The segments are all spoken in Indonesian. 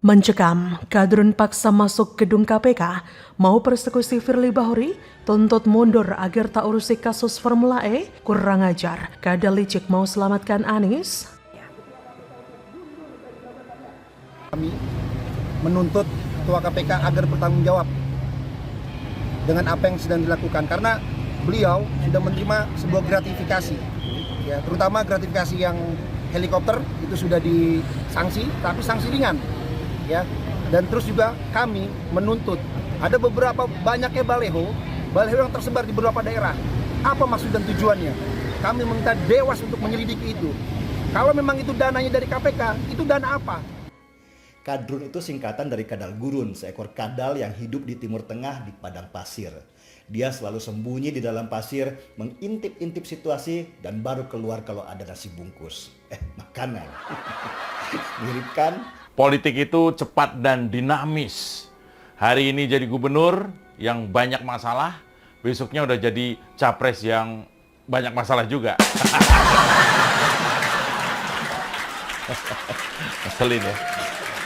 Mencekam, kadrun paksa masuk gedung KPK, mau persekusi Firly Bahuri, tuntut mundur agar tak urusi kasus Formula E, kurang ajar, kadal licik mau selamatkan Anies. Kami menuntut Ketua KPK agar bertanggung jawab dengan apa yang sedang dilakukan karena beliau sudah menerima sebuah gratifikasi, ya, terutama gratifikasi yang helikopter itu sudah disanksi, tapi sanksi ringan. Ya, dan terus juga kami menuntut ada beberapa banyaknya baleho yang tersebar di beberapa daerah. Apa maksud dan tujuannya? Kami meminta Dewas untuk menyelidiki itu. Kalau memang itu dananya dari KPK, itu dana apa? Kadrun itu singkatan dari kadal gurun, seekor kadal yang hidup di Timur Tengah di padang pasir. Dia selalu sembunyi di dalam pasir, mengintip-intip situasi dan baru keluar kalau ada nasi bungkus. Makanan. Mirip kan? Politik itu cepat dan dinamis. Hari ini jadi gubernur yang banyak masalah, besoknya udah jadi capres yang banyak masalah juga. Ngeselin ya.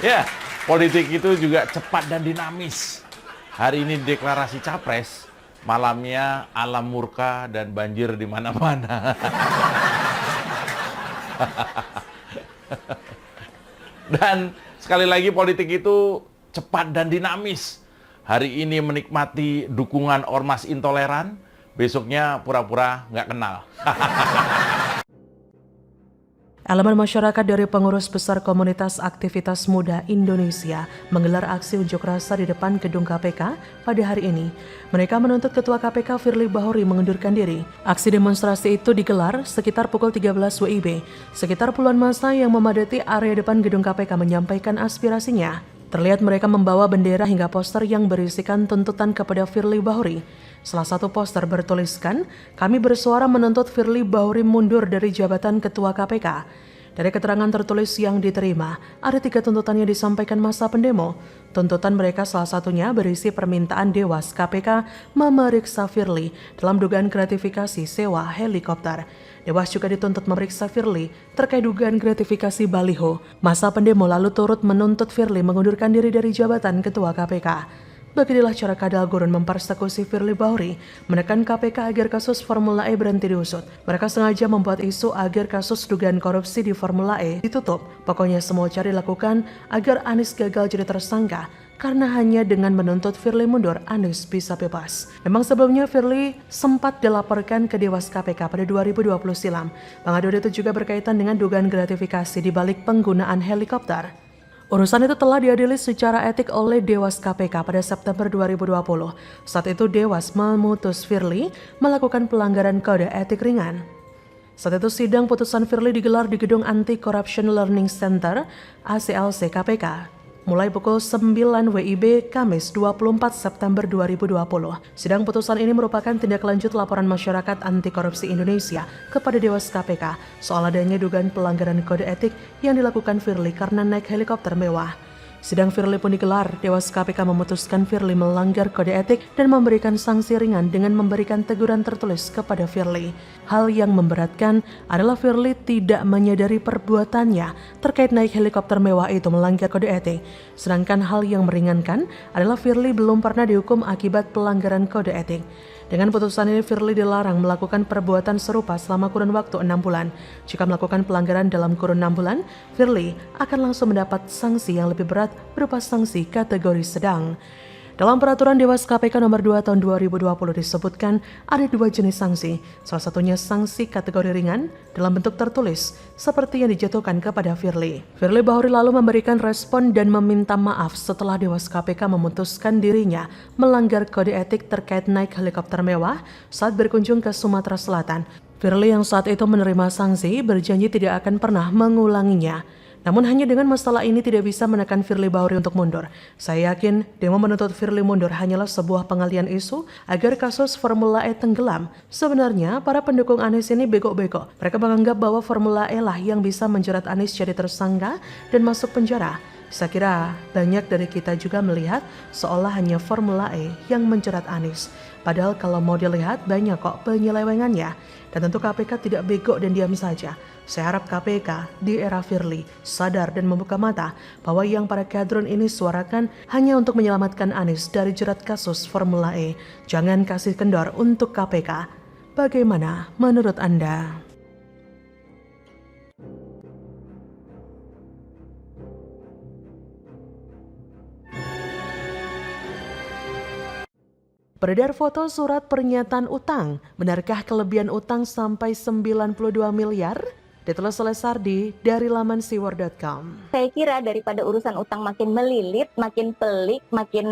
Ya, politik itu juga cepat dan dinamis. Hari ini deklarasi capres, malamnya alam murka dan banjir di mana-mana. Dan sekali lagi politik itu cepat dan dinamis. Hari ini menikmati dukungan ormas intoleran, besoknya pura-pura nggak kenal. Elemen masyarakat dari pengurus besar komunitas aktivitas muda Indonesia menggelar aksi unjuk rasa di depan gedung KPK pada hari ini. Mereka menuntut Ketua KPK Firly Bahuri mengundurkan diri. Aksi demonstrasi itu digelar sekitar pukul 13 WIB. Sekitar puluhan massa yang memadati area depan gedung KPK menyampaikan aspirasinya. Terlihat mereka membawa bendera hingga poster yang berisikan tuntutan kepada Firly Bahuri. Salah satu poster bertuliskan, "Kami bersuara menuntut Firly Bahuri mundur dari jabatan Ketua KPK." Dari keterangan tertulis yang diterima, ada 3 tuntutan yang disampaikan massa pendemo. Tuntutan mereka salah satunya berisi permintaan Dewas KPK memeriksa Firly dalam dugaan gratifikasi sewa helikopter. Dewas juga dituntut memeriksa Firly terkait dugaan gratifikasi baliho. Massa pendemo lalu turut menuntut Firly mengundurkan diri dari jabatan Ketua KPK. Beginilah cara kadal gurun mempersekusi Firly Bahuri, menekan KPK agar kasus Formula E berhenti diusut. Mereka sengaja membuat isu agar kasus dugaan korupsi di Formula E ditutup. Pokoknya semua cara dilakukan agar Anies gagal jadi tersangka, karena hanya dengan menuntut Firly mundur, Anies bisa bebas. Memang sebelumnya Firly sempat dilaporkan ke Dewas KPK pada 2020 silam. Pengaduan itu juga berkaitan dengan dugaan gratifikasi di balik penggunaan helikopter. Urusan itu telah diadili secara etik oleh Dewas KPK pada September 2020. Saat itu Dewas memutus Firly melakukan pelanggaran kode etik ringan. Saat itu sidang putusan Firly digelar di Gedung Anti-Corruption Learning Center ACLC KPK. Mulai pukul 9 WIB Kamis 24 September 2020. Sidang putusan ini merupakan tindak lanjut laporan masyarakat anti korupsi Indonesia kepada Dewas KPK soal adanya dugaan pelanggaran kode etik yang dilakukan Firly karena naik helikopter mewah. Sidang Firly pun digelar, Dewas KPK memutuskan Firly melanggar kode etik dan memberikan sanksi ringan dengan memberikan teguran tertulis kepada Firly. Hal yang memberatkan adalah Firly tidak menyadari perbuatannya terkait naik helikopter mewah itu melanggar kode etik. Sedangkan hal yang meringankan adalah Firly belum pernah dihukum akibat pelanggaran kode etik. Dengan putusan ini, Firly dilarang melakukan perbuatan serupa selama kurun waktu 6 bulan. Jika melakukan pelanggaran dalam kurun 6 bulan, Firly akan langsung mendapat sanksi yang lebih berat berupa sanksi kategori sedang. Dalam peraturan Dewas KPK nomor 2 tahun 2020 disebutkan ada 2 jenis sanksi. Salah satunya sanksi kategori ringan dalam bentuk tertulis seperti yang dijatuhkan kepada Firly. Firly Bahuri lalu memberikan respon dan meminta maaf setelah Dewas KPK memutuskan dirinya melanggar kode etik terkait naik helikopter mewah saat berkunjung ke Sumatera Selatan. Firly yang saat itu menerima sanksi berjanji tidak akan pernah mengulanginya. Namun hanya dengan masalah ini tidak bisa menekan Firly Bahuri untuk mundur. Saya yakin demo menuntut Firly mundur hanyalah sebuah pengalian isu agar kasus Formula E tenggelam. Sebenarnya para pendukung Anies ini bego-bego. Mereka menganggap bahwa Formula E lah yang bisa menjerat Anies jadi tersangka dan masuk penjara. Saya kira banyak dari kita juga melihat seolah hanya Formula E yang menjerat Anies. Padahal kalau mau dilihat banyak kok penyelewengannya. Dan tentu KPK tidak bego dan diam saja. Saya harap KPK di era Firly sadar dan membuka mata bahwa yang para kadrun ini suarakan hanya untuk menyelamatkan Anies dari jerat kasus Formula E. Jangan kasih kendor untuk KPK. Bagaimana menurut Anda? Beredar foto surat pernyataan utang. Benarkah kelebihan utang sampai 92 miliar? Ditulis oleh Sardi dari laman siwar.com. Saya kira daripada urusan utang makin melilit, makin pelik, makin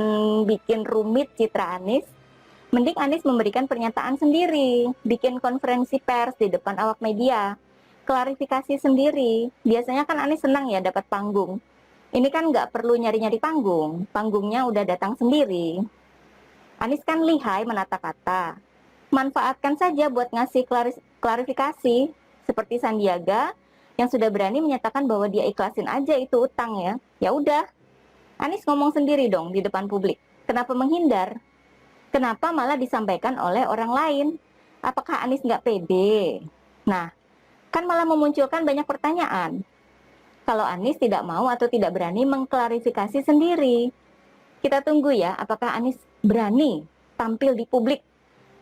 bikin rumit citra Anies, mending Anies memberikan pernyataan sendiri, bikin konferensi pers di depan awak media, klarifikasi sendiri. Biasanya kan Anies senang ya dapat panggung. Ini kan nggak perlu nyari-nyari panggung, panggungnya udah datang sendiri. Anies kan lihai menata kata. Manfaatkan saja buat ngasih klarifikasi, seperti Sandiaga yang sudah berani menyatakan bahwa dia ikhlasin aja itu utang ya. Ya udah, Anies ngomong sendiri dong di depan publik. Kenapa menghindar? Kenapa malah disampaikan oleh orang lain? Apakah Anies nggak pede? Nah, kan malah memunculkan banyak pertanyaan. Kalau Anies tidak mau atau tidak berani mengklarifikasi sendiri. Kita tunggu ya, apakah Anies berani tampil di publik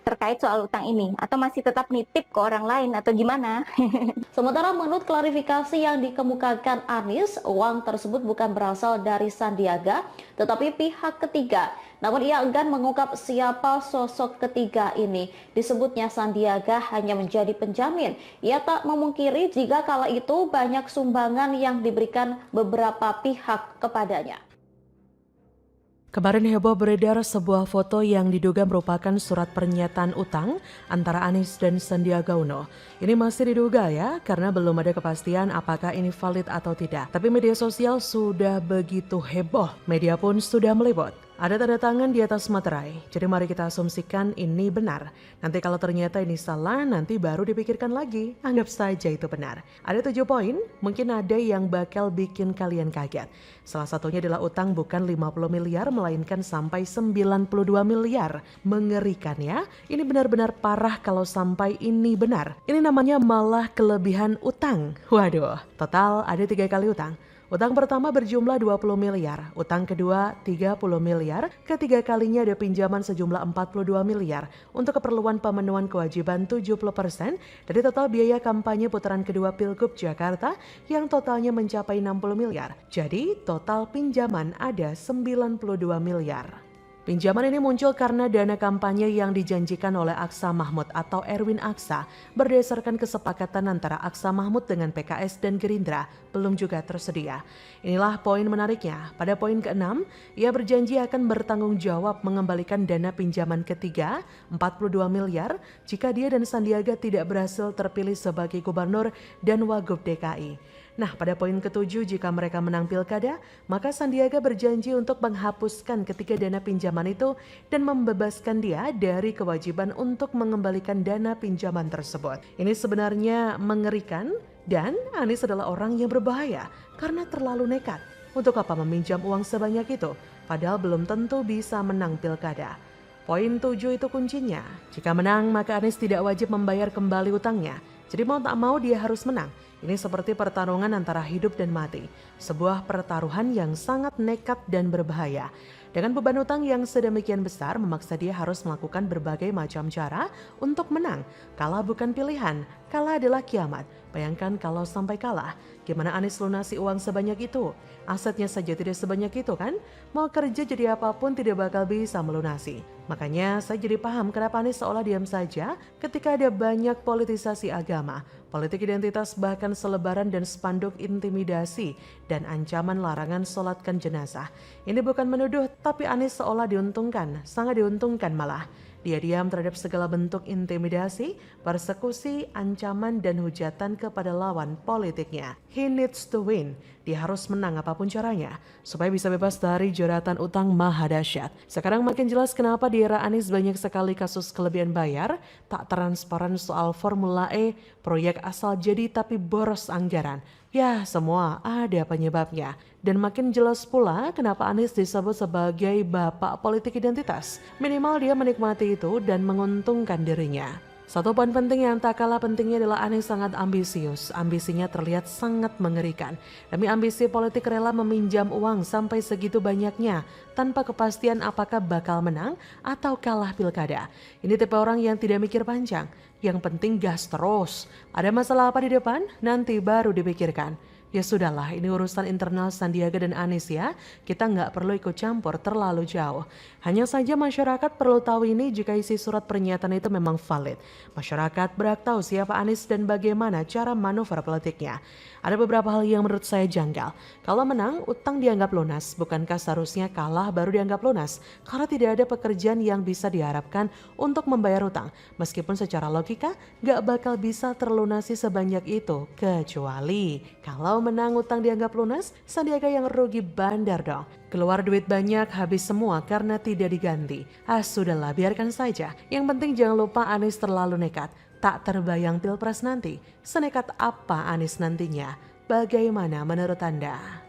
terkait soal utang ini, atau masih tetap nitip ke orang lain, atau gimana? Sementara menurut klarifikasi yang dikemukakan Anies, uang tersebut bukan berasal dari Sandiaga, tetapi pihak ketiga. Namun ia enggan mengungkap siapa sosok ketiga ini. Disebutnya Sandiaga hanya menjadi penjamin. Ia tak memungkiri jika kala itu banyak sumbangan yang diberikan beberapa pihak kepadanya. Kemarin heboh beredar sebuah foto yang diduga merupakan surat pernyataan utang antara Anies dan Sandiaga Uno. Ini masih diduga ya, karena belum ada kepastian apakah ini valid atau tidak. Tapi media sosial sudah begitu heboh, media pun sudah meliput. Ada tanda tangan di atas materai, jadi mari kita asumsikan ini benar. Nanti kalau ternyata ini salah, nanti baru dipikirkan lagi. Anggap saja itu benar. Ada 7 poin, mungkin ada yang bakal bikin kalian kaget. Salah satunya adalah utang bukan 50 miliar, melainkan sampai 92 miliar. Mengerikan ya, ini benar-benar parah kalau sampai ini benar. Ini namanya malah kelebihan utang. Waduh, total ada 3 kali utang. Utang pertama berjumlah 20 miliar, utang kedua 30 miliar, ketiga kalinya ada pinjaman sejumlah 42 miliar untuk keperluan pemenuhan kewajiban 70% dari total biaya kampanye putaran kedua Pilgub Jakarta yang totalnya mencapai 60 miliar. Jadi total pinjaman ada 92 miliar. Pinjaman ini muncul karena dana kampanye yang dijanjikan oleh Aksa Mahmud atau Erwin Aksa berdasarkan kesepakatan antara Aksa Mahmud dengan PKS dan Gerindra belum juga tersedia. Inilah poin menariknya. Pada poin ke-6, ia berjanji akan bertanggung jawab mengembalikan dana pinjaman ketiga 42 miliar jika dia dan Sandiaga tidak berhasil terpilih sebagai gubernur dan wagub DKI. Nah, pada poin ke-7, jika mereka menang pilkada, maka Sandiaga berjanji untuk menghapuskan ketiga dana pinjaman itu dan membebaskan dia dari kewajiban untuk mengembalikan dana pinjaman tersebut. Ini sebenarnya mengerikan dan Anies adalah orang yang berbahaya karena terlalu nekat. Untuk apa meminjam uang sebanyak itu? Padahal belum tentu bisa menang pilkada. Poin 7 itu kuncinya. Jika menang, maka Anies tidak wajib membayar kembali utangnya. Jadi mau tak mau dia harus menang. Ini seperti pertarungan antara hidup dan mati. Sebuah pertaruhan yang sangat nekat dan berbahaya. Dengan beban utang yang sedemikian besar memaksa dia harus melakukan berbagai macam cara untuk menang. Kalah bukan pilihan, kalah adalah kiamat. Bayangkan kalau sampai kalah, gimana Anies lunasi uang sebanyak itu? Asetnya saja tidak sebanyak itu kan? Mau kerja jadi apapun tidak bakal bisa melunasi. Makanya saya jadi paham kenapa Anies seolah diam saja ketika ada banyak politisasi agama, politik identitas bahkan selebaran dan spanduk intimidasi dan ancaman larangan sholatkan jenazah. Ini bukan menuduh, tapi Anies seolah diuntungkan, sangat diuntungkan malah. Dia diam terhadap segala bentuk intimidasi, persekusi, ancaman, dan hujatan kepada lawan politiknya. He needs to win. Dia harus menang apapun caranya, supaya bisa bebas dari jeratan utang maha dahsyat. Sekarang makin jelas kenapa di era Anies banyak sekali kasus kelebihan bayar, tak transparan soal Formula E, proyek asal jadi tapi boros anggaran. Ya, semua ada penyebabnya. Dan makin jelas pula kenapa Anies disebut sebagai bapak politik identitas. Minimal dia menikmati itu dan menguntungkan dirinya. Satu poin penting yang tak kalah pentingnya adalah Anies sangat ambisius. Ambisinya terlihat sangat mengerikan. Demi ambisi politik rela meminjam uang sampai segitu banyaknya tanpa kepastian apakah bakal menang atau kalah pilkada. Ini tipe orang yang tidak mikir panjang. Yang penting gas terus. Ada masalah apa di depan? Nanti baru dipikirkan. Ya sudahlah, ini urusan internal Sandiaga dan Anies ya. Kita nggak perlu ikut campur terlalu jauh. Hanya saja masyarakat perlu tahu ini jika isi surat pernyataan itu memang valid. Masyarakat berhak tahu siapa Anies dan bagaimana cara manuver politiknya. Ada beberapa hal yang menurut saya janggal. Kalau menang, utang dianggap lunas. Bukankah seharusnya kalah baru dianggap lunas? Karena tidak ada pekerjaan yang bisa diharapkan untuk membayar utang. Meskipun secara logika nggak bakal bisa terlunasi sebanyak itu. Kecuali kalau menang utang dianggap lunas, Sandiaga yang rugi bandar dong. Keluar duit banyak, habis semua karena tidak diganti. Sudahlah, biarkan saja. Yang penting jangan lupa Anies terlalu nekat. Tak terbayang pilpres nanti. Senekat apa Anies nantinya? Bagaimana menurut Anda?